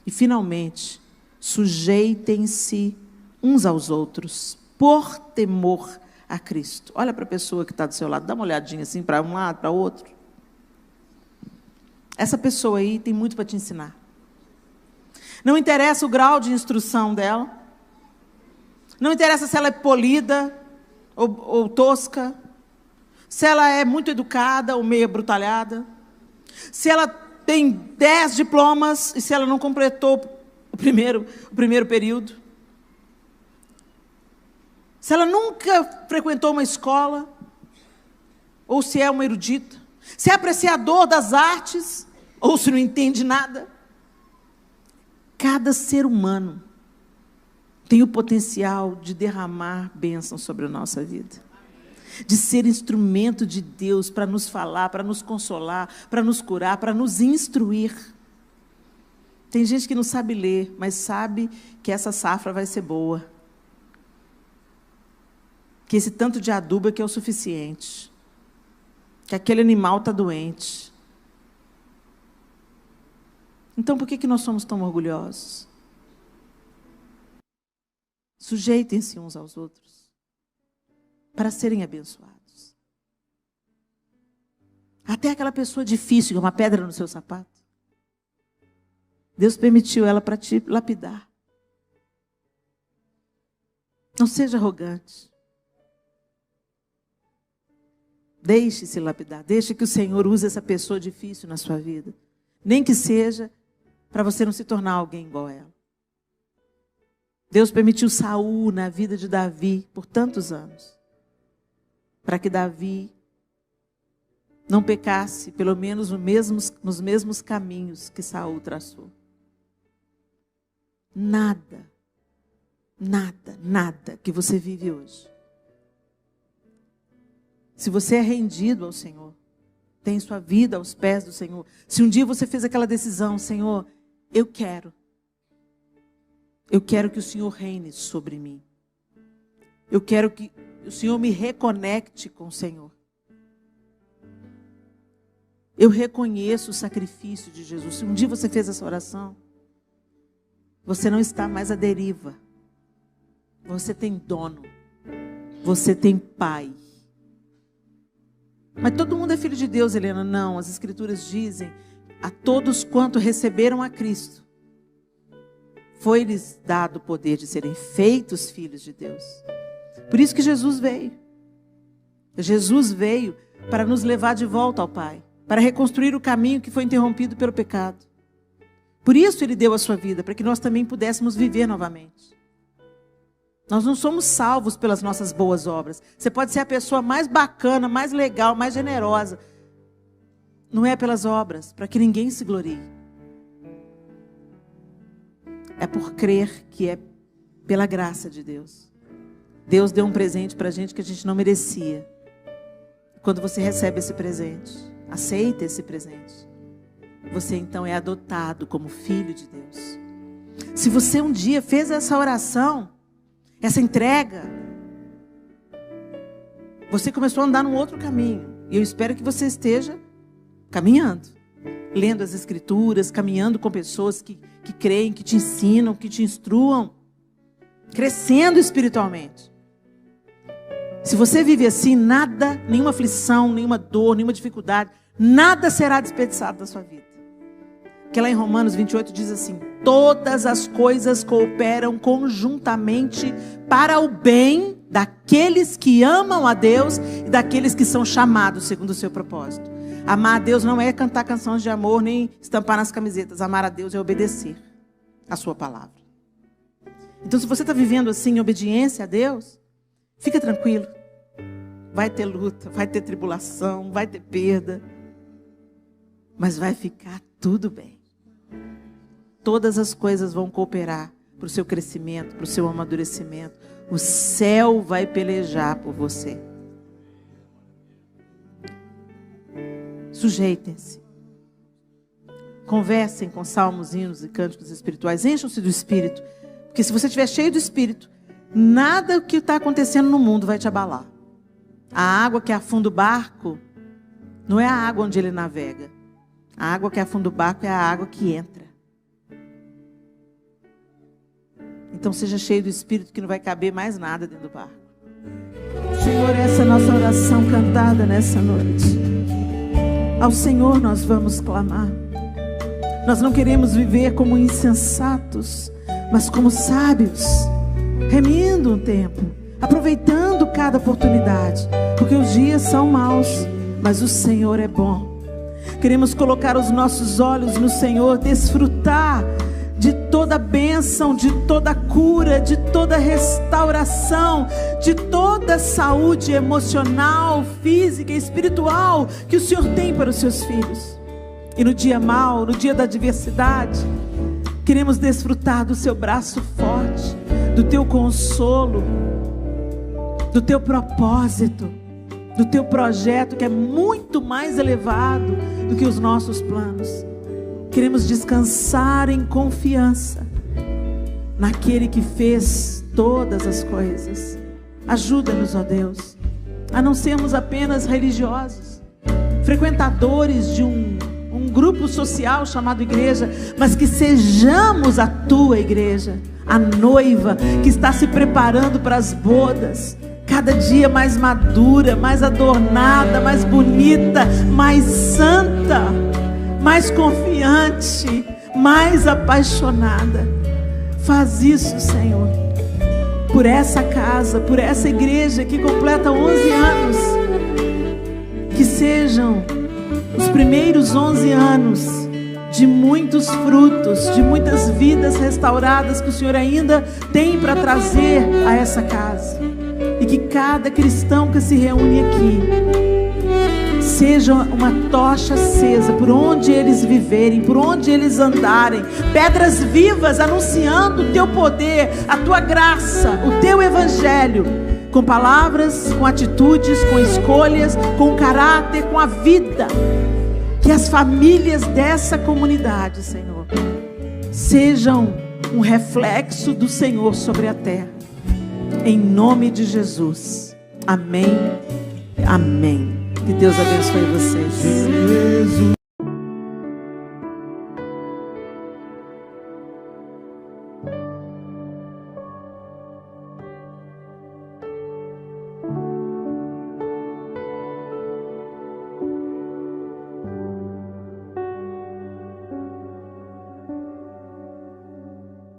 E, finalmente, sujeitem-se uns aos outros, por temor a Cristo. Olha para a pessoa que está do seu lado, dá uma olhadinha assim, para um lado, para o outro. Essa pessoa aí tem muito para te ensinar. Não interessa o grau de instrução dela, não interessa se ela é polida ou tosca, se ela é muito educada ou meio abrutalhada, se ela tem 10 diplomas e se ela não completou o primeiro período. Se ela nunca frequentou uma escola, ou se é uma erudita, se é apreciador das artes, ou se não entende nada. Cada ser humano tem o potencial de derramar bênção sobre a nossa vida. De ser instrumento de Deus para nos falar, para nos consolar, para nos curar, para nos instruir. Tem gente que não sabe ler, mas sabe que essa safra vai ser boa. Que esse tanto de adubo aqui é o suficiente. Que aquele animal está doente. Então, por que nós somos tão orgulhosos? Sujeitem-se uns aos outros para serem abençoados. Até aquela pessoa difícil, que é uma pedra no seu sapato. Deus permitiu ela para te lapidar. Não seja arrogante. Deixe-se lapidar. Deixe que o Senhor use essa pessoa difícil na sua vida. Nem que seja para você não se tornar alguém igual a ela. Deus permitiu Saul na vida de Davi por tantos anos. Para que Davi não pecasse, pelo menos nos mesmos caminhos que Saul traçou. Nada que você vive hoje. Se você é rendido ao Senhor, tem sua vida aos pés do Senhor. Se um dia você fez aquela decisão, Senhor, eu quero que o Senhor reine sobre mim. Eu quero que o Senhor me reconecte com o Senhor. Eu reconheço o sacrifício de Jesus. Se um dia você fez essa oração, você não está mais à deriva. Você tem dono. Você tem pai. Mas todo mundo é filho de Deus, Helena? Não, as Escrituras dizem: a todos quanto receberam a Cristo, foi-lhes dado o poder de serem feitos filhos de Deus. Por isso que Jesus veio. Jesus veio para nos levar de volta ao Pai, para reconstruir o caminho que foi interrompido pelo pecado. Por isso Ele deu a sua vida, para que nós também pudéssemos viver novamente. Nós não somos salvos pelas nossas boas obras. Você pode ser a pessoa mais bacana, mais legal, mais generosa. não é pelas obras, para que ninguém se glorie. É por crer que é pela graça de Deus. Deus deu um presente para a gente que a gente não merecia. Quando você recebe esse presente, aceita esse presente, você então é adotado como filho de Deus. Se você um dia fez essa oração, essa entrega, você começou a andar num outro caminho. E eu espero que você esteja caminhando, lendo as Escrituras, caminhando com pessoas que creem, que te ensinam, que te instruam, crescendo espiritualmente. Se você vive assim, nada, nenhuma aflição, nenhuma dor, nenhuma dificuldade, nada será desperdiçado da sua vida. Porque lá em Romanos 28 diz assim: todas as coisas cooperam conjuntamente para o bem daqueles que amam a Deus e daqueles que são chamados segundo o seu propósito. Amar a Deus não é cantar canções de amor, nem estampar nas camisetas. Amar a Deus é obedecer a sua palavra. Então, se você está vivendo assim, em obediência a Deus, fica tranquilo. Vai ter luta, vai ter tribulação, vai ter perda, mas vai ficar tudo bem. Todas as coisas vão cooperar para o seu crescimento, para o seu amadurecimento. O céu vai pelejar por você. Sujeitem-se. Conversem com salmos, hinos e cânticos espirituais. Encham-se do Espírito. Porque se você estiver cheio do Espírito, nada que está acontecendo no mundo vai te abalar. A água que afunda o barco não é a água onde ele navega. A água que afunda o barco é a água que entra. Então seja cheio do Espírito, que não vai caber mais nada dentro do barco. Senhor, essa é a nossa oração cantada nessa noite. Ao Senhor nós vamos clamar. Nós não queremos viver como insensatos, mas como sábios, remindo um tempo, aproveitando cada oportunidade, porque os dias são maus, mas o Senhor é bom. Queremos colocar os nossos olhos no Senhor, desfrutar de toda bênção, de toda cura, de toda restauração, de toda saúde emocional, física e espiritual que o Senhor tem para os seus filhos. E no dia mau, no dia da adversidade, queremos desfrutar do seu braço forte, do teu consolo, do teu propósito, do teu projeto que é muito mais elevado do que os nossos planos. Queremos descansar em confiança naquele que fez todas as coisas. Ajuda-nos, ó Deus, a não sermos apenas religiosos, frequentadores de um grupo social chamado igreja, mas que sejamos a tua igreja, a noiva que está se preparando para as bodas, cada dia mais madura, mais adornada, mais bonita, mais santa, mais confiante, mais apaixonada. Faz isso, Senhor, por essa casa, por essa igreja que completa 11 anos, que sejam os primeiros 11 anos de muitos frutos, de muitas vidas restauradas que o Senhor ainda tem para trazer a essa casa. E que cada cristão que se reúne aqui seja uma tocha acesa por onde eles viverem, por onde eles andarem, pedras vivas anunciando o teu poder, a tua graça, o teu evangelho, com palavras, com atitudes, com escolhas, com caráter, com a vida. Que as famílias dessa comunidade, Senhor, sejam um reflexo do Senhor sobre a terra. Em nome de Jesus. Amém. Amém. Que Deus abençoe vocês. Jesus.